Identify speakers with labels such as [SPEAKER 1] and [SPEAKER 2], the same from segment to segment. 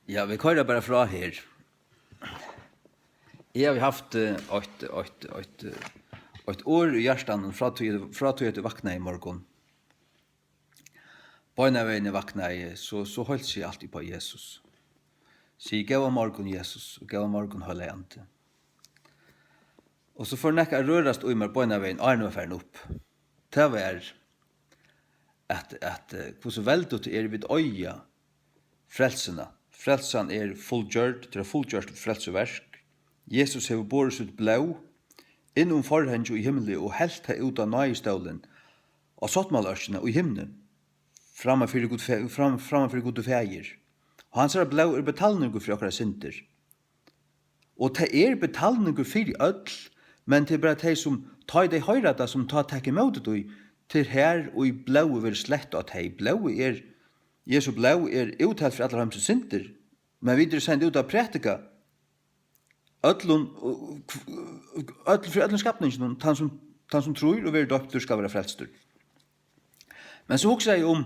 [SPEAKER 1] Ja, vi kører bare fra her. Jeg har haft ett år i hjärtan fra tog jeg vakna i morgon. Bøyna veien jeg vakna i, så holdt seg alltid på Jesus. Så gav morgon Jesus, og gav morgon hølle ante. Og så får nekka rørast og mer bøyna veien, Arne var ferden opp. Det var at hvordan veldot vid øya frelsena. Frelsan fullgjørd, til fullgjørd til frelseversk. Jesus hever båret sitt blau, innom forheng i himmelen, og helt det ut av nøyestålen, og sottmalørsene og i himmelen, framfor gode feir. Og han sier blau betalninger for akkurat synder. Og det betalninger for ødel, men det bare de som tar de høyre det, som tar takk imot det, til her og i blau vil slett at de blau Jesu blau uttalt for alle hans synder, men videre sendt ut av prætika, öllum for öllum skapningen, han som tror og vil døptur skal være frelstur. Men så husker jeg om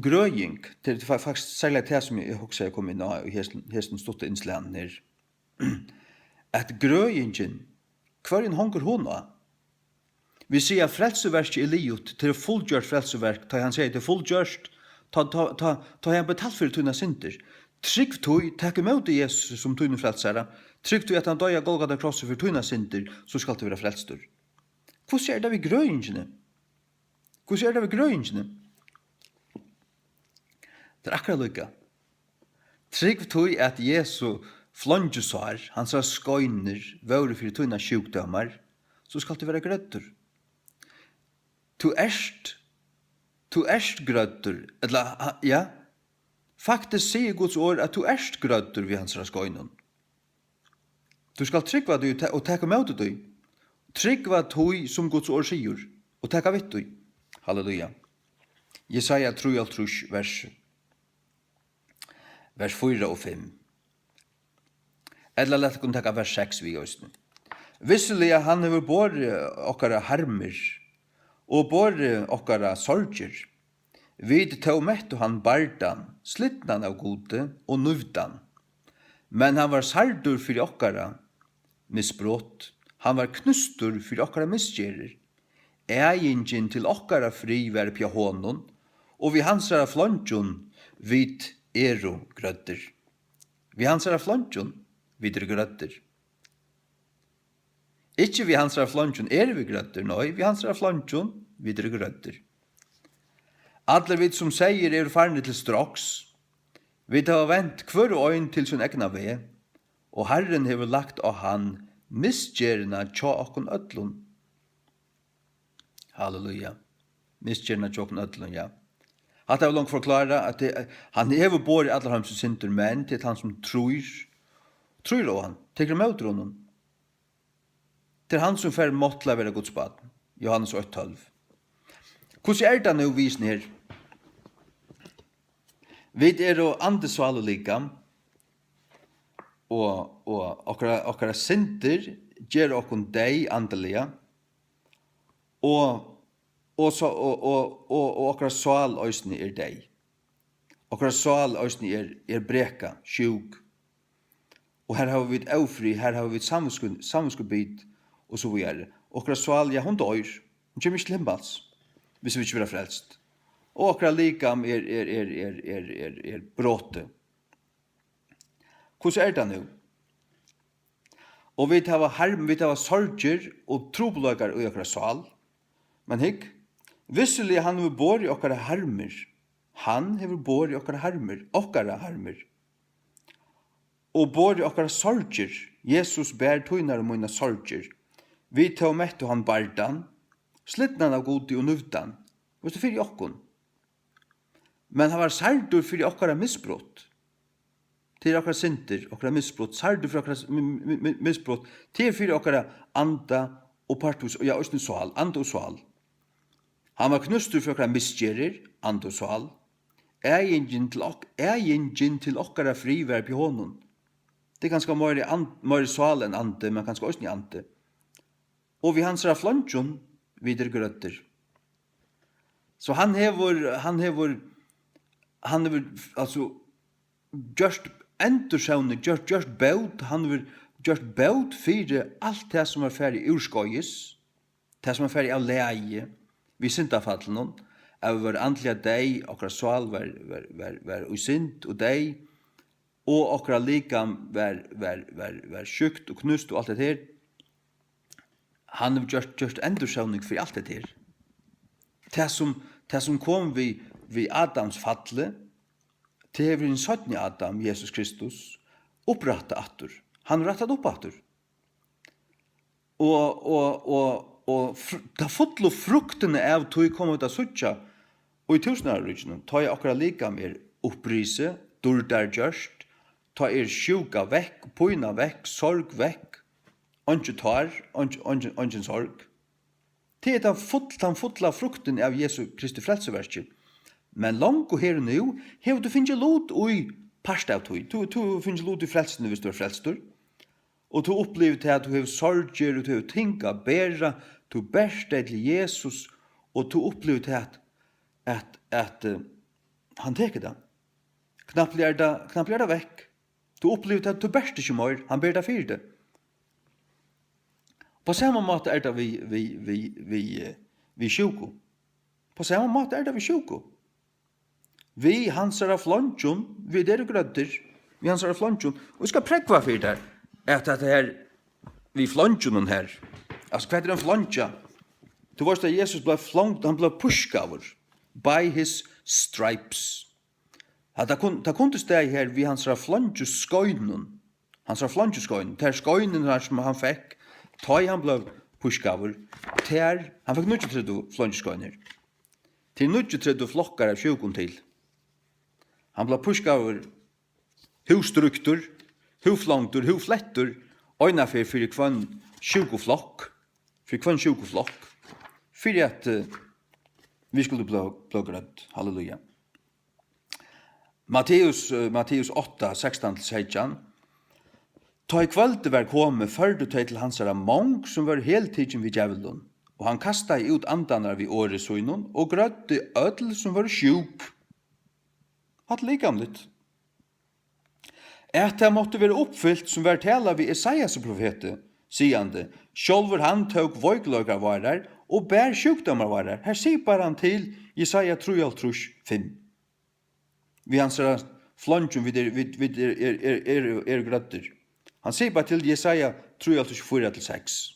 [SPEAKER 1] grøying, det er faktisk særlig det som jeg husker jeg kom inn av i hesten stotte innslænden her, at grøyingen, hver en honker hun av, vi sier frelseverket liot til fullgjørt frelseverk, da han sier det fullgjørt, ta han betalt for tunna synder. Trygg tog, takk imot Jesus som tunna frelsere. Trygg tog at han døya Golgata krosset for tunna synder, så skal det være frelstur. Hvordan det vi grøyingene? Hvordan det vi grøyingene? Det akkurat lykka. Trygg tog at Jesus flongesar, han sa skøyner, våre for tunna sjukdomar, så skal det være grøttur. Tu erst grøttur, eller, ja, faktisk sier Guds ord at tu erst grøttur vi hans raskøynen. Du skal tryggva du og teka med du. Tryggva du som Guds ord sier, og teka vitt du. Halleluja. Jesaja 3, vers 4 og 5. Eller lett kunne teka vers 6 vi også. Visselig han hever båre okkara harmer, og båre okkara sorger. Vid tog metto han bardan, slittnan av gode og nuvdan. Men han var sardur fyrir okkara misbrott, han var knustur fyrir okkara misgjerer. Eingin til okkara fri var pja honon, og vi hansara flonjon vid grødder. Vi hansara flonjon vid grødder. Ikke vi hansara flonjon vi grødder, nei, vi hansara flonjon vid grødder. Alle vi som sier farne til straks, vi tar vent hver øyn til sin egna ve, og Herren hever lagt av han misgjerna tja okkon ödlun. Halleluja. Misgjerna tja okkon ödlun, ja. Hatt jeg vil langt forklare at han hever bor i alle hans synder, men til han som tror av han, tekker med ut honom. Til han som fer måttla være Guds bad, Johannes 8:12. Hvordan det nå visen her? Vi jo andesvalelika, og okkara synder gjør okkon deg andelige, og okkara sval òsni deg. Okkara sval òsni breka, sjuk. Og her har vi et aufri, her har vi et samviskubit, og så videre. Okkara sval, ja, hun dør. Hun kommer ikke til himmels, hvis vi ikke vil ha frelst. Og okkara likam bråte. Hvordan det nå? Og vi tar sorger og trobelagar i okkara sval. Men hikk, visselig han hever bor i okkara harmer. Han hever bor i okkara harmer. Og bor i okkara sorger. Jesus bær tøynar og møyna sorger. Vi tar metto han bardan, slittnan av godi og nuvdan. Vet du fyrir okkon? Men han var sardur fyrir okkara misbrott. Til okkara synder, okkara misbrott, sardur fyrir okkara misbrott, til fyrir okkara anda og partus, ja, òsni sval, anda og sval. Han var knustur fyrir okkara misgjerir, anda og sval. Eingin til okkara friverb i honom. Det er ganske mer sval enn ande, men ganske òsni ande. Og vi hansar flonjon videre grøtter. Så han hever altså just endursavne, just baut, han vil just baut fyrir alt det som ferdig urskøyes, det som ferdig av leie, vi syndafallen hon, av var andliga deg, okra sval var usynd og deg, og okra likam var sjukt og knust og alt det her. Han har just endursavning for alt det her. Det som kom vi Adams falle, det er en sånn Adam, Jesus Kristus, oppratta atter. Han rattat opp atter. Og da fotlo fruktene av tog kom ut av suttja, og i tusenarrykene, ta jeg akkurat lika mer opprise, durdar gjørst, ta sjuka vekk, poina vekk, sorg vekk, onge tar, ongen sorg. Det er den fotla frukten av Jesu Kristi frelseverket. Men langt og her og nå, har du finnet lot i parst av tog. Du finner lot i frelsene hvis du er frelstor. Og du opplever til at du har sorger, og du har tinka bæra, du bærste til Jesus, og du opplever til at han teker det. Knapt blir det vekk. Du opplever til at du bærste ikke mer, han ber deg fyrir det. På samme måte er det vi sjuko. På samme måte er det vi sjuko. Vi hansar av flonjon, vi er grødder, vi hansar av flonjon, og vi skal prekva for det, at det her, vi flonjonen her, altså hva er en flonja? Du vet at Jesus ble flongt, han ble pushkaver, by his stripes. Det kunne steg her, vi hansar av flonjoskøynen, hansar av flonjoskøynen, det er skøynen som han fikk, ta i han ble pushkaver, han fikk 93 flonjoskøyner, til 93 flokkar av sjukon til. Han ble pushkaver husstruktur, huflangtur, huflettur, øyna fyrir kvann sjukoflokk, fyrir at vi skulle bli grødd. Halleluja. Matteus 8, 16-17. Ta i kvölde var komme, førdu teg til hansara mong, som var heltidgen vid djævelun, og han kastet ut andanar vid åresøynon, og grødde ødel som var sjuk. Hatt likamligt. At det måtte være oppfyllt som var tala vid Esaias profete, sigande, sjolver han tog voigløygar varer, og bær sjukdomar varer. Her sier bare han til Jesaja 3:5. Vi hansar flonjum vid grødder. Han sier bare til Jesaja 3:4-6.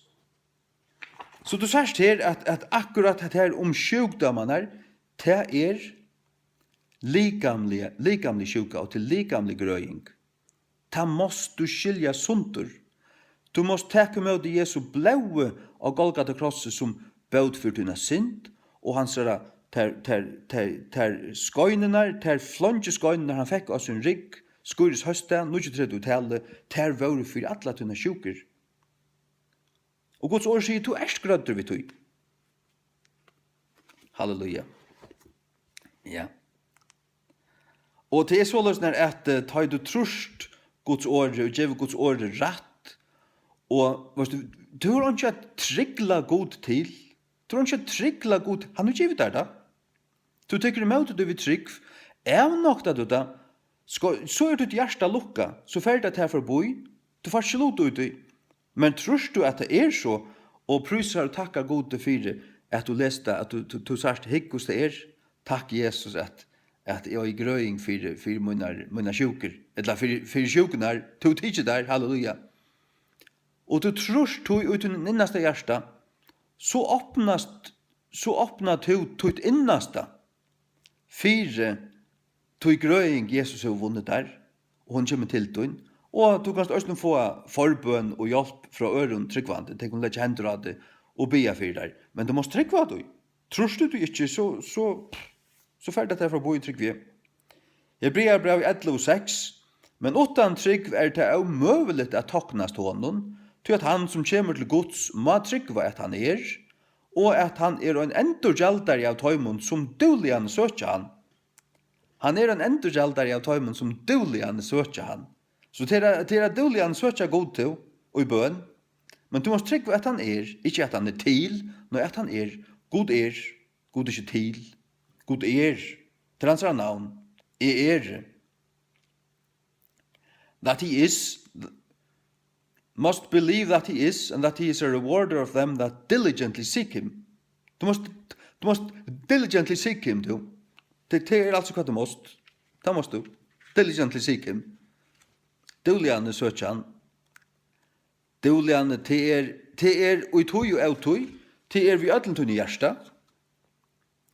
[SPEAKER 1] Så du sørst her at akkurat det her sjukdomarna, det likamlig sjuka og til likamlig grøying. Ta måst du skilja sundur. Du måst teka med det Jesu blaue og Golgata krosset som baut for dina synd, og han sier ter skøynenar, ter flonjeskøynenar han fikk av sin rygg, skuris høsta, 93 tale, ter vore for atla dina sjuker. Og Guds ord sier, du erst grødder vi tog. Halleluja. Ja. Og det så løsner at ta du trust Guds ord, og gjør Guds ord rett, og du har ikke tryggla god til, du har ikke tryggla god, han har givet deg da. Du tykker imot at du vil trygg, nokta du da, så ditt hjärsta lukka, så ferdig det her forboi, du får ikke lot ut i, men trust du at det så, og prysar og takka god til fire, at du leste, at du sørst hikk hos det takk Jesus at jeg er i grøying for mine sjuker, eller for sjukene, to tidser der, halleluja. Og du tror ut i din innaste hjärsta, så åpner du ditt innaste for tog grøying Jesus har vunnet der, og hun kommer til døgn, og du kan også få forbøn og hjelp fra øren tryggvande, tenk om det ikke hender av det, og be for deg. Men du må tryggva deg. Tror du ikke, så ferdig det fra bo i tryggve. Hebrea brev 11:6, men utan trygg det omøvelig at taknast honom, til at han som kommer til Guds må tryggva at han og at han en endurgjaldare av tøymon som dulian søkja han. Han en endurgjaldare av tøymon som dulian søkja han. Så til at dulian søkja god til og i bøn, men du må tryggva at han ikke at han til, men at han god god ikke til, god til hans navn, that he is, must believe that he is, and that he is a rewarder of them that diligently seek him. Du måst diligently seek him, du. Det alltså vad du måst. Det måst du. Diligently seek him. Duliane søker han. Duliane til ui tui og au tui, til vi ödlen tunni hjärsta.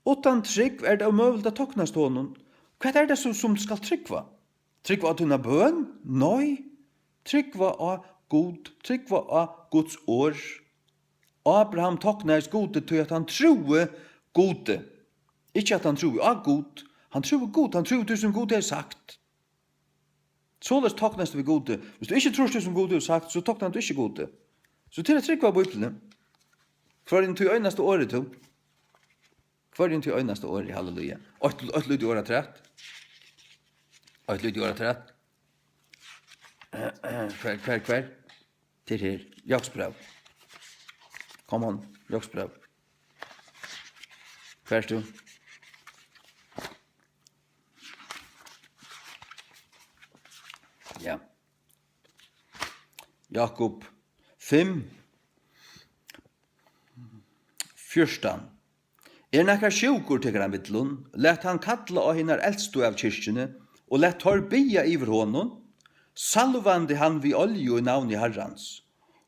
[SPEAKER 1] Utan trygg det omöjligt att toknast honom. Vad det som skal tryggva? Tryggva av tunna bön? Nei. Tryggva av god. Tryggva av Guds år. Abraham toknast gode til at han troe gode. Ikke at han troe av god. Han troe god. Han troe det som god er sagt. Således toknast vi gode. Hvis du ikke tror det som gode er sagt, så toknar du ikke gode. Så til å tryggva av Bibelen. Hver inn til øynaste året til. Hver inn til øynaste året, halleluja. Åt lyd i året trett. Åt lyd i året trett. Hver. Til her. Jaksbrev. Kom on, Jaksbrev. Hver du. Ja. Jakob 5. 14. Nekkar sjukur til han vittlun, let han kalla av hinnar eldstu av kyrkjene, og let tar bia iver honom, salvande han vi olju i navn i Herrans,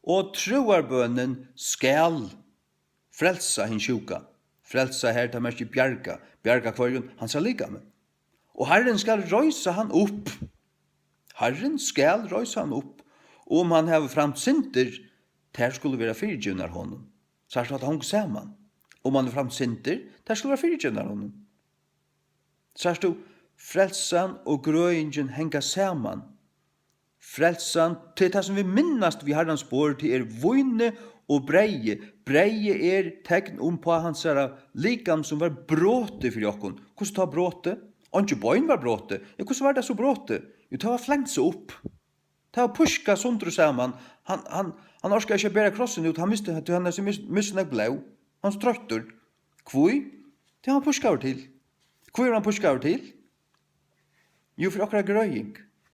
[SPEAKER 1] og troarbønnen skal frelsa hin sjuka. Frelsa her ta mest i bjarga kvarjon, han skal ligga med. Og Herren skal røysa han opp. Herren skal røysa han opp. Om han hever framt synder, der skulle være fyrtjønner honom. Så er det at han ser man. Om han er framt synder, der skulle være fyrtjønner honom. Så er det frelsan og grøyingen henga saman. Frelsan, til det som vi minnast vi Herrens spår til vøyne og breie. Breie tegn på hans likam som var bråte for jokken. Hvordan tar bråte? Ikke bøyn var bråte. Hvordan var det så bråte? Jo, det var flengt seg opp. Det var puska sondru saman. Han orska ikke bæra krossen ut. Han miste han blau. Han strøttur. Kvui? Det var puska over til. Kvui var han puska over til? Jo, for akkurat grøying.